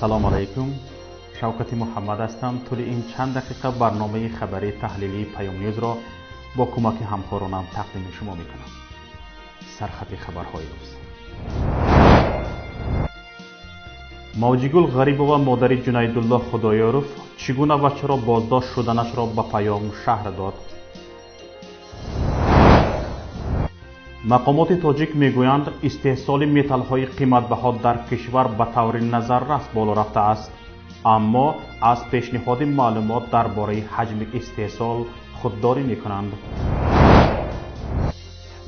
سلام علیکم. شوکت محمد هستم. طول این چند دقیقه برنامه خبری تحلیلی پیام نیوز را با کمک همکارانم تقدیم شما میکنم. سرخط خبرهای روز. موجیگل غریبووا مادر جنیدالله خدایارف چگونه و چرا بازداشت شدنش را به پیام شهر داد؟ مقامات تاجیک میگویند استحصال متل های قیمت بها در کشور به طور نظررس بالا رفته است، اما از پیشنهاد معلومات درباره حجم استحصال خودداری میکنند.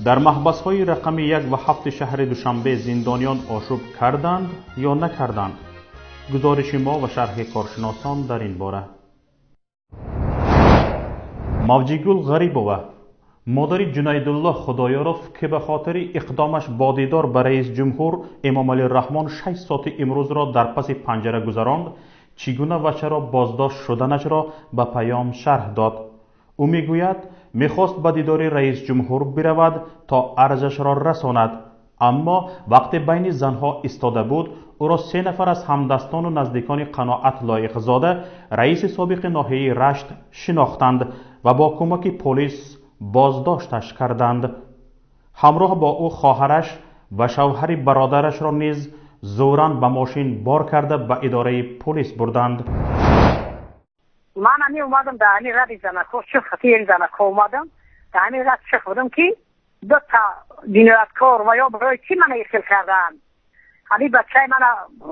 در محبس های رقم 1 و 7 شهر دوشنبه زندانیان آشوب کردند یا نکردند؟ گزارش ما و شرح کارشناسان در این باره. موجیگل غریبووا مادر جنیدالله خدایارف که به خاطر اقدامش با دیدار به رئیس جمهور امام علی رحمان 6 ساعت امروز را در پس پنجره گذراند، چگونه و چرا بازداشت شدنش را به پیام شرح داد. او میگوید میخواست به دیدار رئیس جمهور برود تا عرضش را رساند، اما وقتی بین زنها ایستاده بود او را 3 نفر از همدستان و نزدیکان قناعت لایق زاده رئیس سابق ناحیه رشت شناختند و با کمک پلیس بازداشتش کردند. همراه با او خواهرش و شوهر برادرش را نیز زوراً به ماشین بار کرده به اداره پلیس بردند. من همی اومدم در همی رد زنکو چه خطیر زنکو اومدم در همی رد چه خودم که 2 تا جنایتکار و یا برای چی من ایستل کردن. همی بچه من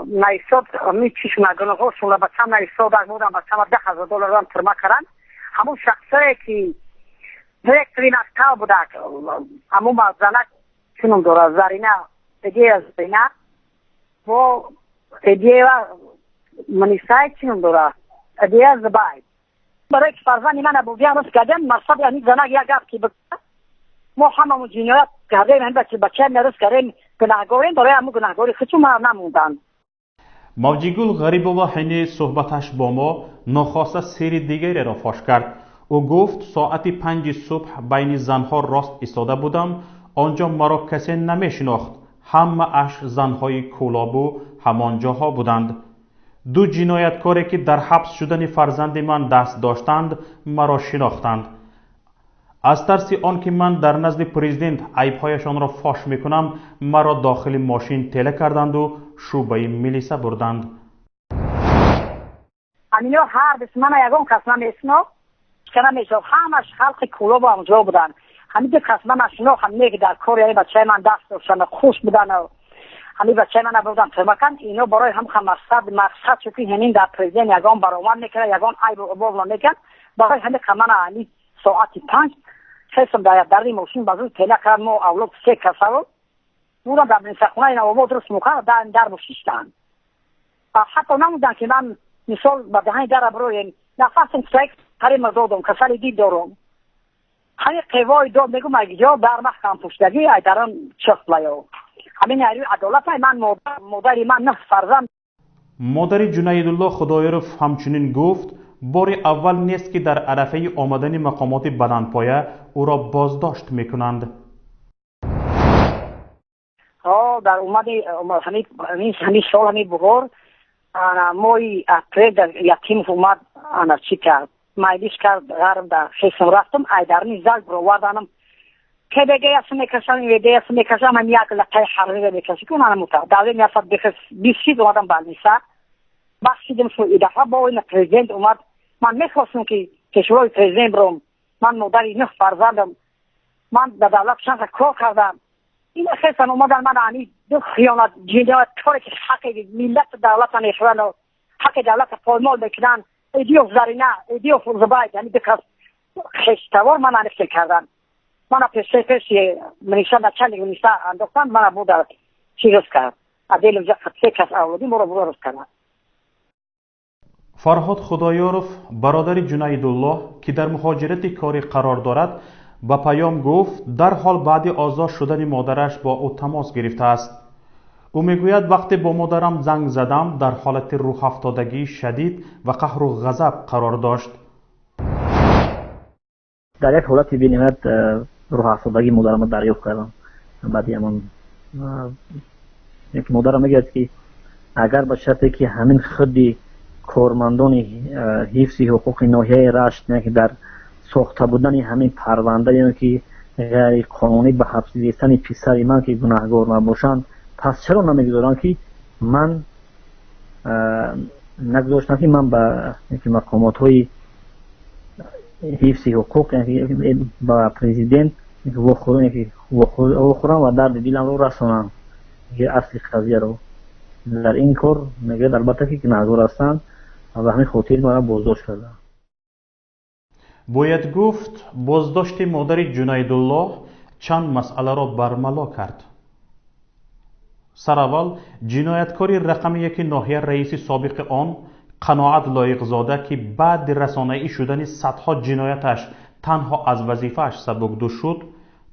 نیستاد همی چیشون گناهاشون را بچه من نیستاد بودم بچه من $10,000 هم ترمه کردن. همون شخصه که دیکترین اکتا بوده همون زنک چونم داره زرینه ادیه زرینه و ادیه منیسای چونم داره ادیه زبای برای که فرزانی من ابوزیان رست کردم مرصد یعنی زنک یک گفت که بکنه ما همه جنایت کردیم این بچه نرست کردیم گناهگاریم برای همون گناهگاری خودشون من نموندن. موجیگل غریبووا حین صحبتش با ما ناخواسته سری دیگری را فاش کرد. او گفت ساعت 5 صبح بین زنها راست ایستاده بودم، آنجا مرا کسی نمی شناخت، همه اش زنهای کولابو همانجاها بودند. 2 جنایتکاری که در حبس شدن فرزند من دست داشتند مرا شناختند. از ترس آنکه من در نزد پرزیدنت عیبهایشان را فاش میکنم مرا داخل ماشین تله کردند و شعبه میلیسه بردند. همینو هر بس من یگان کس نمیشناخت کنم میشو همش خلق کولاب و همجا بودن. همین که کس من نشناخت همینه که در کار یعنی بچه من دست داشتن خوش بودن و همین بچه من بودن ترمکن اینو برای هم مقصد شد که همین در پریزین یگان برآمد میکنه یگان عیب و عباب نمیکن برای همین که من همین ساعت 5 خیستم در این ماشین بازو تله کردم و اولاد 3 کسا رو بودم در بینسخونه این عباب درست میکنم در بشیشتن حتی نمودن که من مثال به دهانی در بروی نفسم سیک هری مزودم کسالی دید دارم همین قیوای داد میگم اگه جا در محکم پشتگی ای دران چخت لیو همین یاری عدالت های من مادری من نه فرزند. مادر جنیدالله خدایارف همچنین گفت بار اول نیست که در عرفه آمدن مقامات بلندپایه او را بازداشت میکنند. در اومدی همین سال همین بغور موی اپریل در یکیم اومد چی کرد مایلیش کرد غرم در خیسم رفتم ای در نیزال برو وردانم که بگه اسم میکشم ویده اسم میکشم هم یک لقای حرقی میکشم که اونم مطلب داوی میافد بخش 20 اومدم بالنیسه بخشیدم شو ایدفعه با این پریزیدنت اومد من میخواستم که کشورهای پریزیدنت بروم من مادری 9 فرزندم من در دولت شانس کار کردم این خیستن اومدن من انی 2 خیانت جنایت کاری که حق ملت دولت نشون و حق دولت پایمال بکنن ایدیو زرینه ایدیو فرزبایت یعنی بکس خشتوار من انفته کردن من پیش منیشان در چند منیشان انداختن من بود چی روز کرد عدیل وجه 3 کس اولادی مرا بود روز کردن. فرهاد خدایارف برادر جنیدالله که در مهاجرت کاری قرار دارد با پیام گفت در حال بعد آزاد شدن مادرش با او تماس گرفته است. او میگوید وقتی با مادرم زنگ زدم در حالت روح افتادگی شدید و قهر و غضب قرار داشت. در یک حالت بینیمت روح افتادگی مادرم دریافت کردم. بعدی همون یک مادرم میگوید که اگر به شرطی که همین خودی کارمندان حفظ حقوق ناحیه رشت که در ساخته بودن همین پرونده یا که غیر قانونی به حبس رسیدن پسر من که گناهکار نباشند، پس چرا نمیگذارن که من نگذاشتم که من به مقامات های حفظ حقوق با پرزیدنت وخورم و درد دیلم رو رسانم یه اصل قضیه رو. در این کار نگه البته که گناهکار هستند و همین خاطر ما بازداشت کردن. باید گفت بازداشت مادر جنیدالله چند مسئله را برملا کرد. سراول جنایتکاری رقم یک ناحیه رئیس سابق آن قناعت لایقزاده که بعد رسانه‌ای شدن صدها جنایتش تنها از وظیفه‌اش سبکدوش شد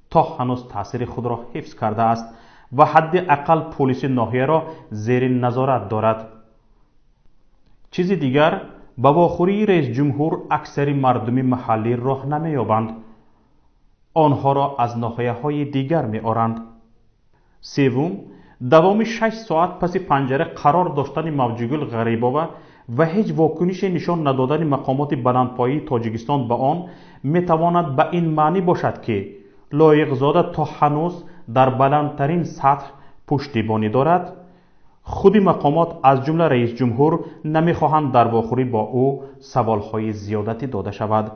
تا هنوز تاثیر خود را حفظ کرده است و حداقل پلیس ناحیه را زیر نظارت دارد. چیز دیگر با واخوری رئیس جمهور اکثر مردم محلی راه نمی‌یابند. آنها را از ناحیه‌های دیگر می‌آورند. سوم، دوام 6 ساعت پس پنجره قرار داشتن موجیگل غریباوا و هیچ واکنش نشان ندادن مقامات بلندپایه تاجیکستان به آن میتواند به این معنی باشد که لایقزاده تا هنوز در بلندترین سطح پشتیبانی دارد. خود مقامات از جمله رئیس جمهور نمیخواهند در واخوری با او سوالهای زیادتی داده شود.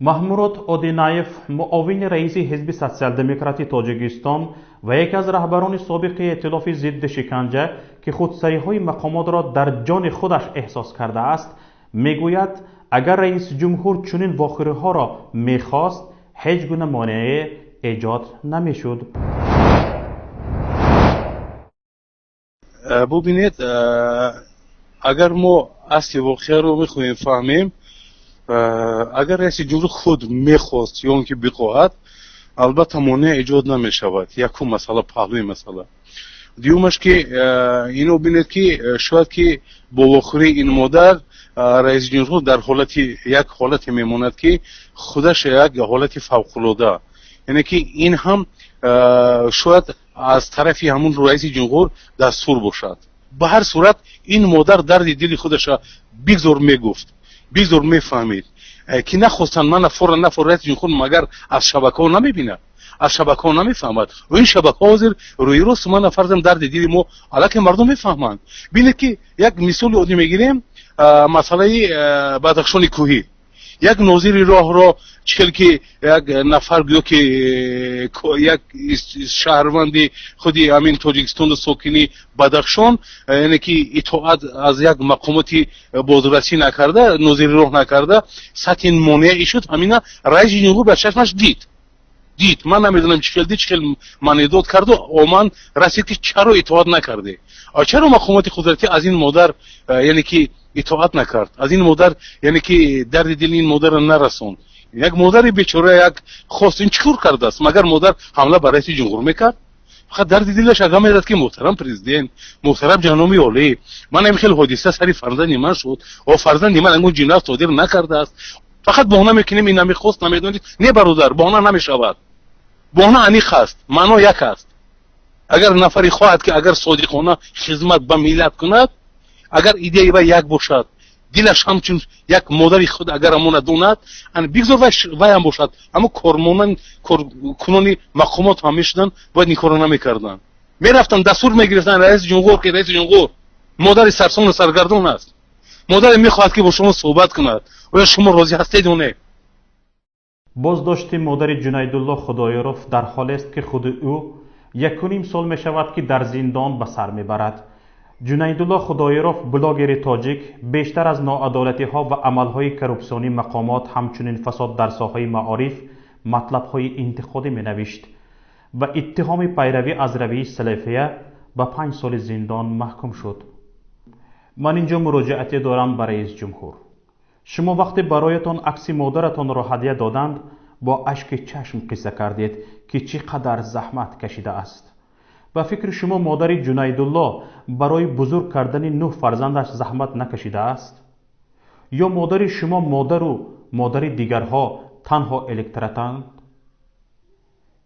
محمود اودینایف، معاون رئیس حزب سوسیال دموکراتی تاجیکستان و یک از رهبران سابق ائتلاف ضد شکنجه که خودسری‌های مقامات را در جان خودش احساس کرده است، میگوید اگر رئیس جمهور چنین واخوری‌ها را میخواست هیچ گونه مانعی ایجاد نمیشد. ببینید، اگر ما اصل واقعه رو میخوایم فهمیم، اگر رئیس جمهور خود میخواست یا اونکه بخواهد، البته مانع ایجاد نمیشود. یکم مسئله پهلوی مسئله. دیومش که اینو ببینید که شاید که با واخوری این مادر رئیس جمهور در یک حالتی میماند که خودش یک حالتی فوق‌العاده، یعنی که این هم شاید از طرفی همون رئیس جمهور دستور باشد. به هر صورت این مادر درد دل خودش بگذار میگفت، بگذار میفهمید که نخواستن من فورا رئیس جمهور مگر از شبکه ها نمیبینه، از شبکه ها نمیفهمد و این شبکه ها حاضر روی راست من فرضم درد دل ما علاقه مردم میفهمند. ببینید که یک مثال آدمی میگیریم، مسئله بدخشان کوهی، یک ناظر راه را چکل که یک نفر گویا که یک شهروندی خودی همین تاجیکستان ساکنی بدخشان، یعنی که اطاعت از یک مقاماتی بازرسی نکرده، ناظر راه نکرده، سطح مانعی شد. همینا رئیس جمهور به چشمش دید. من نمیدونم چکل منیداد کرد و من رسید که چرا اطاعت نکرده، چرا مقامات قدرتی از این مادر یعنی که اطاعت نکرد، از این مادر یعنی که درد دل این مادر را نرسوند. یک مادر بیچاره یک خواست این چیکار کرده است؟ مگر مادر حمله بر رئیس جمهور میکرد؟ فقط درد دلش اگه میداد که محترم پرزیدنت، محترم جناب عالی، من خیلی حادثه سری فرزند من شد و فرزند من اون جنایت صادر نکرده است، فقط بهانه میکنیم این نمیخواست نمیدونید. نه برادر، بهانه نمیشود. بهانه انیق است، معنا یک است. اگر نفری خواهد که اگر صادقانه خدمت به ملت کند، اگر ایده و یک باشد، دلش همچون یک مادری خود اگر امون دوند، ان بگذار وای هم باشد، اما کارکنان مقامات هم میشدن باید این کارو نمیکردن، میرفتن دستور میگرفتن رئیس جمهور که رئیس جمهور مادر سرسون و سرگردون است، مادر میخواهد که با شما صحبت کند و شما راضی هستید و نه. بازداشت مادر جنیدالله خدایارف در حالی است که خود او 1.5 سال می شود که در زندان به سر میبرد. جنیدالله خدایارف، بلاگر تاجیک، بیشتر از ناعدالتی ها و عمل های کروپسیونی مقامات همچنین فساد در ساحه معارف مطلب های انتقادی می نوشت و اتهام پیروی از رویه سلفیه به 5 سال زندان محکوم شد. من اینجا مراجعتی دارم به رئیس جمهور. شما وقتی برایتان عکس مادرتان را هدیه دادند با اشک چشم قصه کردید که چقدر زحمت کشیده است. به فکر شما مادر جنیدالله برای بزرگ کردن 9 فرزندش زحمت نکشیده است؟ یا مادر شما مادر و مادر دیگرها تنها الکترتند؟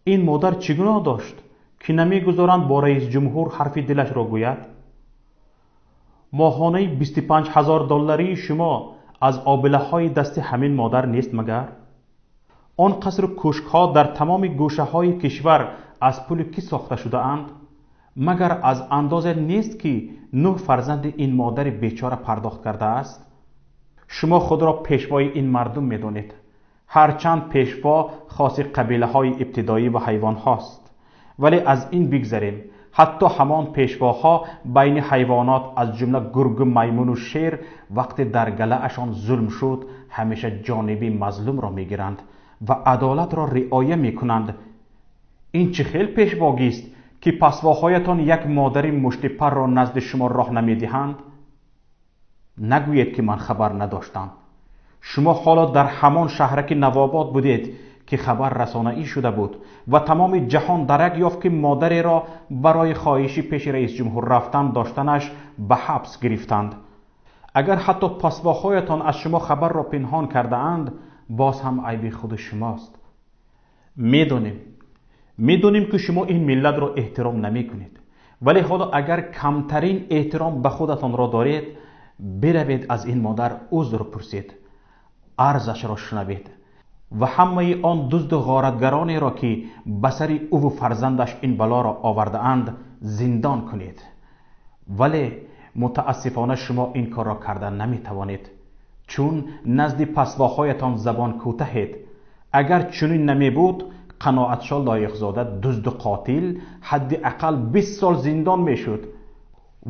این مادر چگونه داشت که نمیگذارند با رئیس جمهور حرف دلش را گوید؟ ماهانه 25,000 دلاری شما از آبله های دست همین مادر نیست مگر؟ آن قصر کوشک ها در تمام گوشه های کشور از پول کی ساخته شده اند؟ مگر از اندازه نیست که 9 فرزند این مادر بیچاره پرداخت کرده است؟ شما خود را پیشوای این مردم می دانید. هرچند پیشوا خاص قبیله های ابتدایی و حیوان هاست، ولی از این بگذریم. حتی همان پیشواها بین حیوانات از جمله گرگ، میمون و شیر وقتی در گله اشان ظلم شد همیشه جانبی مظلوم را می گیرند و عدالت را رعایت می کنند. این چه خیل پیشواگی است که پسواهایتان یک مادر مشت پر را نزد شما راه نمی دهند؟ نگویید که من خبر نداشتم. شما حالا در همان شهرک نواباد بودید که خبر رسانه‌ای شده بود و تمام جهان درک یافت که مادری را برای خواهشی پیش رئیس جمهور رفتن داشتنش به حبس گرفتند. اگر حتی پسواهایتان از شما خبر را پنهان کرده اند، باز هم عیب خود شماست. میدونیم که شما این ملت را احترام نمی کنید، ولی حالا اگر کمترین احترام به خودتان را دارید، بروید از این مادر عذر پرسید، عرضش را شنوید و همه آن دزد و غارتگرانی را که به سر او و فرزندش این بلا را آورده اند زندان کنید. ولی متاسفانه شما این کار را کردن نمی توانید، چون نزد پسواهایتان زبان کوتاهید. اگر چنین نمی بود، قناعتشاه لایقزاده دزد و قاتل حداقل 20 سال زندان می شد.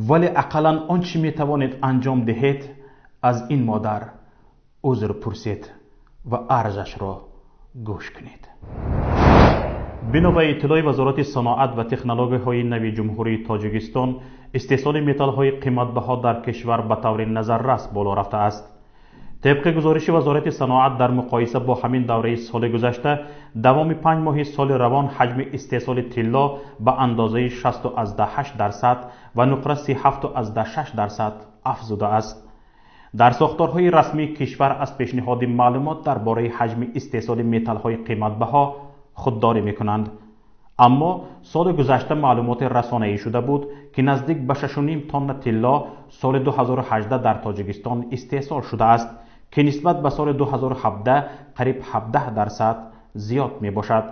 ولی اقلا آنچه می توانید انجام دهید، از این مادر عذر پرسید و عرضش را گوش کنید. بنا به اطلاع وزارت صناعت و تکنولوژی های نوی جمهوری تاجیکستان، استحصال متال های قیمت بها در کشور به طور نظررس بالا رفته است. طبق گزارش وزارت صناعت در مقایسه با همین دوره سال گذشته، دوام 5 ماه سال روان حجم استحصال طلا به اندازه 60.8% و نقره 37.6% افزوده است. در ساختارهای رسمی کشور از پیشنهاد معلومات درباره حجم استحصال متال‌های قیمت بها خودداری می‌کنند. اما سال گذشته معلومات رسانه‌ای شده بود که نزدیک به 6.5 تن طلا سال 2018 در تاجیکستان استحصال شده است که نسبت به سال 2017 قریب 17% زیاد میباشد.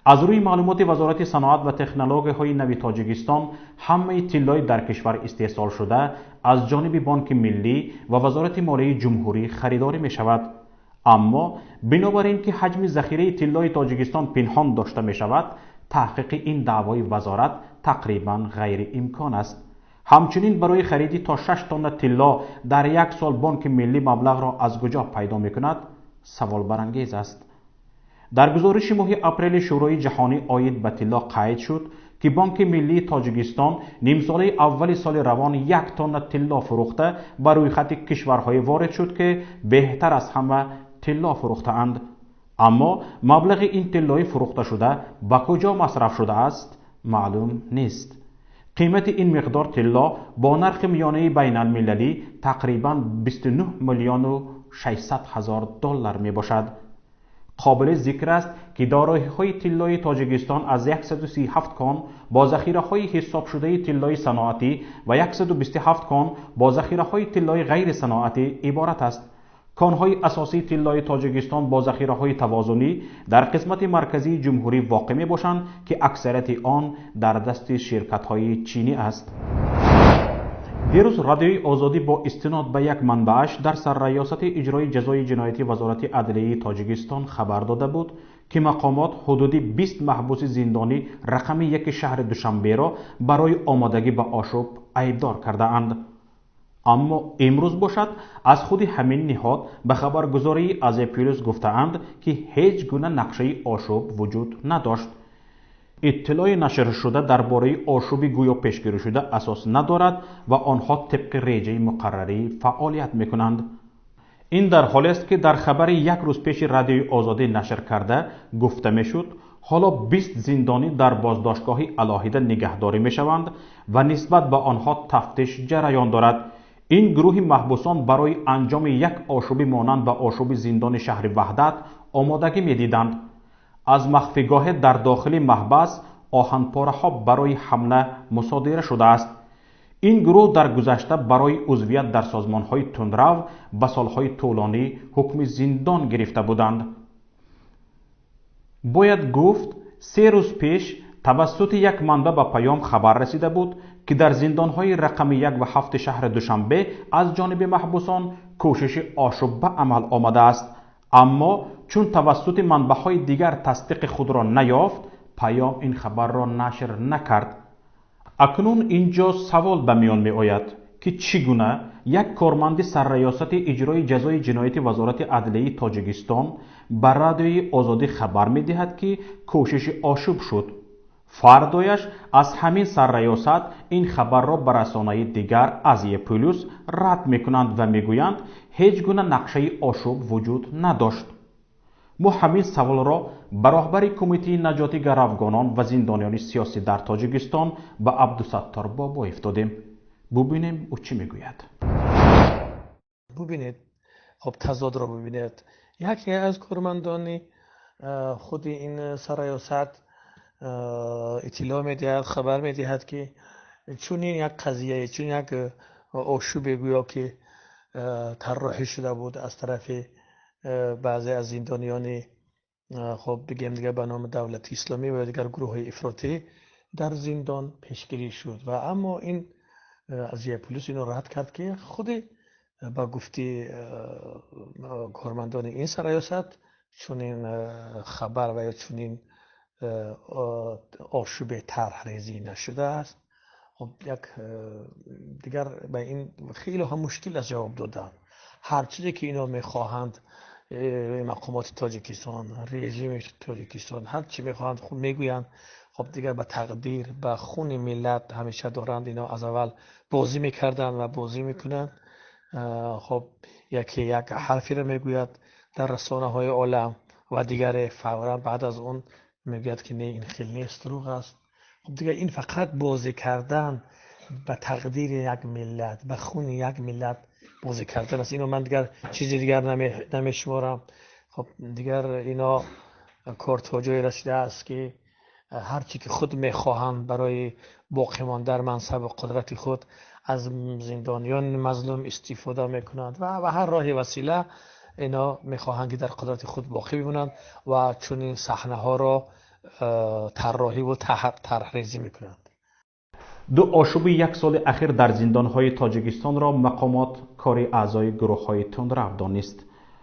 از روی معلومات وزارت صناعت و تکنولوژی های نوی تاجیکستان، همه طلای در کشور استحصال شده از جانب بانک ملی و وزارت مالیه جمهوری خریداری می شود. اما بنابراین که حجم ذخیره طلای تاجیکستان پنهان داشته می شود، تحقیق این دعوای وزارت تقریبا غیر امکان است. همچنین برای خرید تا 6 تن طلا در یک سال بانک ملی مبلغ را از کجا پیدا می کند؟ سوال برانگیز است. در گزارش ماه اپریل شورای جهانی عاید به طلا قید شد که بانک ملی تاجیکستان نیم ساله اول سال روان 1 تن طلا فروخته بر روی خط کشورهای وارد شد که بهتر از همه طلا فروخته اند. اما مبلغ این طلای فروخته شده به کجا مصرف شده است معلوم نیست. قیمت این مقدار طلا با نرخ میانه بین المللی تقریبا 29 میلیون و 600 هزار دلار می باشد. قابل ذکر است که دارایی‌های طلای تاجیکستان از 137 کان با ذخیره‌های حساب شده طلای صناعتی و 127 کان با ذخیره‌های طلای غیر صناعتی عبارت است. کان‌های اساسی طلای تاجیکستان با ذخیره‌های توازنی در قسمت مرکزی جمهوری واقع می‌باشند که اکثریت آن در دست شرکت‌های چینی است. دیروز رادیوی آزادی با استناد به یک منبعش در سر ریاست اجرای جزای جنایتی وزارت عدلیه تاجیکستان خبر داده بود که مقامات حدود 20 محبوس زندانی رقم 1 شهر دوشنبه را برای آمادگی به آشوب عیبدار کرده اند. اما امروز باشد از خود همین نهاد به خبرگزاری از پیروز گفتند که هیچ گونه نقشه آشوب وجود نداشت. اطلاع نشر شده درباره آشوب گویا پیشگیری شده اساس ندارد و آنها طبق رجه مقرری فعالیت میکنند. این در حالی است که در خبر 1 روز پیش رادیوی آزادی نشر کرده گفته میشد حالا 20 زندانی در بازداشتگاه علاهیده نگهداری میشوند و نسبت به آنها تفتیش جریان دارد. این گروه محبوسان برای انجام یک آشوب مانند به آشوب زندان شهر وحدت آمادگی میدیدند. از مخفیگاه در داخل محبس آهنپاره ها برای حمله مصادره شده است. این گروه در گذشته برای عضویت در سازمان‌های تندرو به سالهای طولانی حکم زندان گرفته بودند. باید گفت 3 روز پیش توسط یک منبع به پیام خبر رسیده بود که در زندان‌های رقم 1 و 7 شهر دوشنبه از جانب محبوسان کوشش آشوب به عمل آمده است، اما چون توسط منبع‌های دیگر تصدیق خود را نیافت، پیام این خبر را نشر نکرد. اکنون اینجا سوال به میان می آید که چگونه یک کارمند سرریاست اجرای جزای جنایتی وزارت عدلیه تاجیکستان بر رادیوی آزادی خبر می دهد که کوشش آشوب شد. فردایش از همین سرریاست این خبر را به رسانه‌های دیگر آزیا پلوس رد می کنند و می گویند هیچ گونه نقشه آشوب وجود نداشت. ما همین سوال را به رهبر کمیته نجات گروگانان و زندانیان سیاسی در تاجیکستان به عبدالستار بابا افتادیم. ببینیم او چی میگوید. ببینید، خب تضاد را ببینید. یکی از کارمندان خود این سرریاست اطلاع میدهد، خبر میدهد که چون این یک قضیه، چون یک آشوب گویا که طراحی شده بود از طرف بعضی از زندانیان خب بگیم دیگه به نام دولت اسلامی و دیگر گروه های افراطی در زندان پیشگیری شد و اما این آزیا پلوس اینو رد کرد که خود با گفته کارمندان این سرریاست چون این خبر و یا چون این آشوب طرحریزی نشده است. خب یک دیگر به این خیلی هم مشکل از جواب دادن. هر چیزی که اینا میخواهند مقامات تاجیکستان، رژیم تاجیکستان هر چی میخواهند خود میگویند. خب دیگر به تقدیر، به خون ملت همیشه دارند اینا از اول بازی میکردن و بازی میکنند. خب یک حرفی رو میگوید در رسانه های عالم و دیگر فورا بعد از اون میگوید که نه این خیلی نیست، دروغ است. خب دیگر این فقط بازی کردن به تقدیر یک ملت، به خون یک ملت بازی کردن است. اینو من دیگر چیزی دیگر نمیشمارم. خب دیگر اینا کارت ها جای رسیده است که هر چی که خود میخواهند برای باقی ماندن در منصب و قدرت خود از زندانیان مظلوم استفاده میکنند و به هر راه وسیله اینا میخواهند که در قدرت خود باقی بمانند و چون این صحنه ها را طراحی و طرحریزی میکنند. 2 آشوب 1 سال اخیر در زندان‌های تاجیکستان را مقامات کار اعضای گروه‌های تندرو دانست.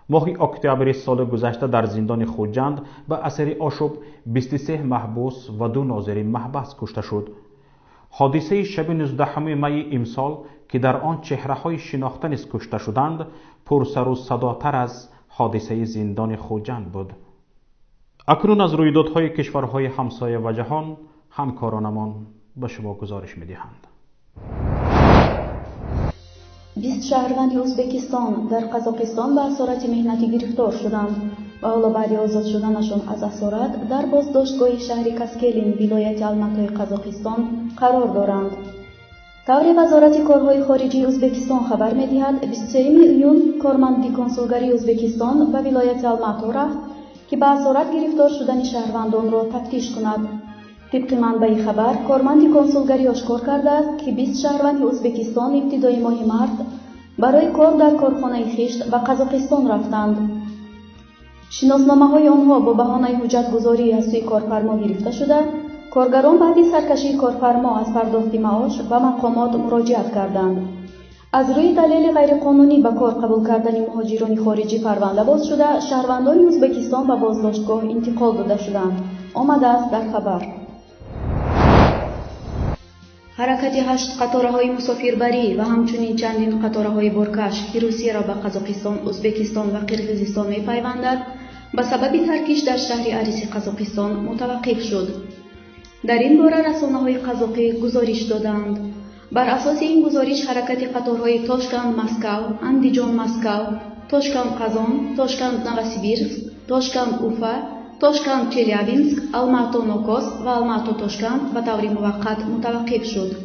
ماه اکتبر سال گذشته در زندان خوجند به اثر آشوب 23 محبوس و 2 ناظر محبس کشته شد. حادثه شب 19 می امسال که در آن چهره‌های شناخته نیز کشته شدند، پرسر و صداتر از حادثه زندان خوجند بود. اکنون از رویدادهای کشورهای همسایه و جهان همکارانمان به شما گزارش می‌دهند. 20 شهروند ازبکستان در قزاقستان به اسارت مهنتی گرفتار شدند و حالا بعد آزاد شدنشان از اسارت در بازداشتگاه شهر کاسکلین ولایت الماتای قزاقستان قرار دارند. طور وزارت کارهای خارجی ازبکستان خبر می‌دهد 23 میلیون کارمند کنسولگری ازبکستان و ولایت الماتا رفت که به اسارت گرفتار شدن شهروندان را تفتیش کند. طبق منبع خبر، کارمند کنسولگری آشکار کرده است که 20 شهروند ازبکستان ابتدای ماه مارس برای کار در کارخانه خشت به قزاقستان رفتند. شناسنامه‌های آنها با بهانه حجت‌گذاری از سوی کارفرما گرفته شده، کارگران بعد سرکشی کارفرما از پرداخت معاش و مقامات مراجعت کردند. از روی دلیل غیرقانونی به کار قبول کردن مهاجران خارجی پرونده باز شده، شهروندان ازبکستان به بازداشتگاه انتقال داده شدند. آمده است در خبر. حرکت 8 قطارهای مسافربری و همچنین چندین قطارهای بارکش که روسیه را به قزاقستان، ازبکستان و قرقیزستان می‌پیوندد، به سبب ترکیش در شهر اریسی قزاقستان متوقف شد. در این باره رسانه‌های قزاقی گزارش دادند. بر اساس این گزارش حرکت قطارهای تاشکند مسکو، اندیجان مسکو، تاشکند قزان، تاشکند نوسیبیرسک، تاشکند اوفا، تاشکند چلیابینسک، الماتا نوکوس و الماتا تاشکند به طور موقت متوقف شد.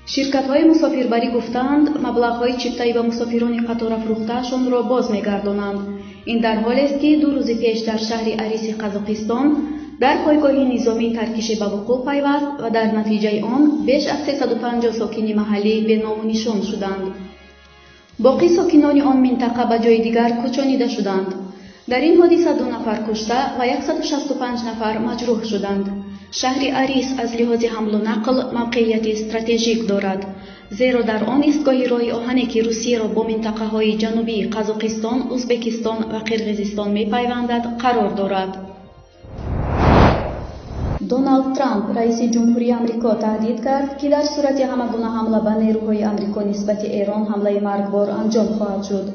شرکت‌های مسافربری گفتند مبلغ‌های چپتایی به مسافران قطار فروخته‌شان را باز می‌گردانند. این در حالی است که 2 روز پیش در شهر اریسی قزاقستان در پایگاه نظامی ترکیش به وقوع پیوست و در نتیجه آن بیش از 350 ساکن محلی به نام و نشان شدند. باقی ساکنان آن منطقه به جای دیگر کوچانیده شدند. در این حادثه 2 نفر کشته و 165 نفر مجروح شدند. شهر اریس از لحاظ حمل و نقل موقعیت استراتژیک دارد، زیرا در آن ایستگاه راه آهنی که روسیه را با منطقه های جنوبی قزاقستان، ازبکستان و قرقیزستان می پیوندد قرار دارد. دونالد ترامپ رئیس جمهوری آمریکا تهدید کرد که در صورت همگونه حمله به نیروهای آمریکا نسبت ایران حمله مرگبار انجام خواهد شد.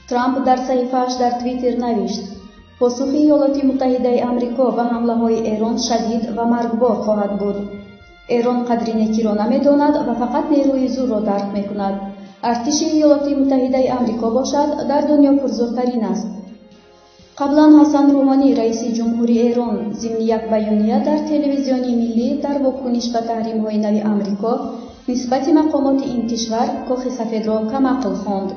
ترامپ در صحیفه‌اش در توییتر نوشت: پاسخ ایالات متحده آمریکا به حمله های ایران شدید و مرگبار خواهد بود. ایران قدری نیکی را نمی‌داند و فقط نیروی زور را درک می‌کند. ارتش ایالات متحده آمریکا باشد در دنیا پرزورترین است. قبلا حسن روحانی رئیس جمهوری ایران ضمن یک بیانیه در تلویزیون ملی در واکنش به تحریم‌های نو آمریکا نسبت مقامات این کشور کاخ سفید را کم‌عقل خواند.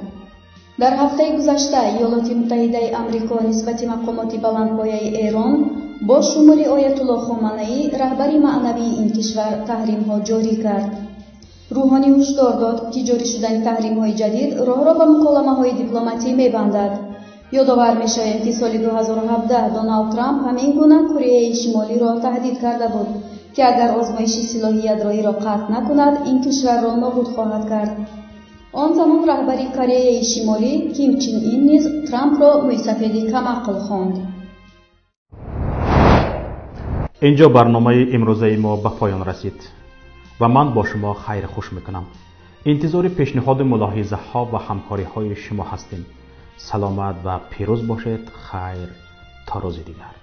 در هفته گذشته ایالات متحده آمریکا نسبت مقامات بلندپایه ایران با شمول آیت الله خامنه‌ای رهبر معنوی این کشور تحریم‌ها جاری کرد. روحانی هشدار داد که جاری شدن تحریم‌های جدید راه را به مکالمه‌های دیپلماتی می‌بندد. یادآور می‌شویم که سال 2017 دونالد ترامپ همین گونه کره شمالی را تهدید کرده بود که اگر آزمایش سلاح یدرایی را قطع نکند این کشور را نابود خواهد کرد. آن زمان رهبر کره شمالی کیم چین این نیز ترامپ را مویسفیدی کم‌عقل خواند. اینجا برنامه امروزه ما به پایان رسید و من با شما خیر خوش میکنم. انتظار پیشنهاد ملاحظه ها و همکاری های شما هستیم. سلامت و پیروز باشید. خیر تا روز دیگر.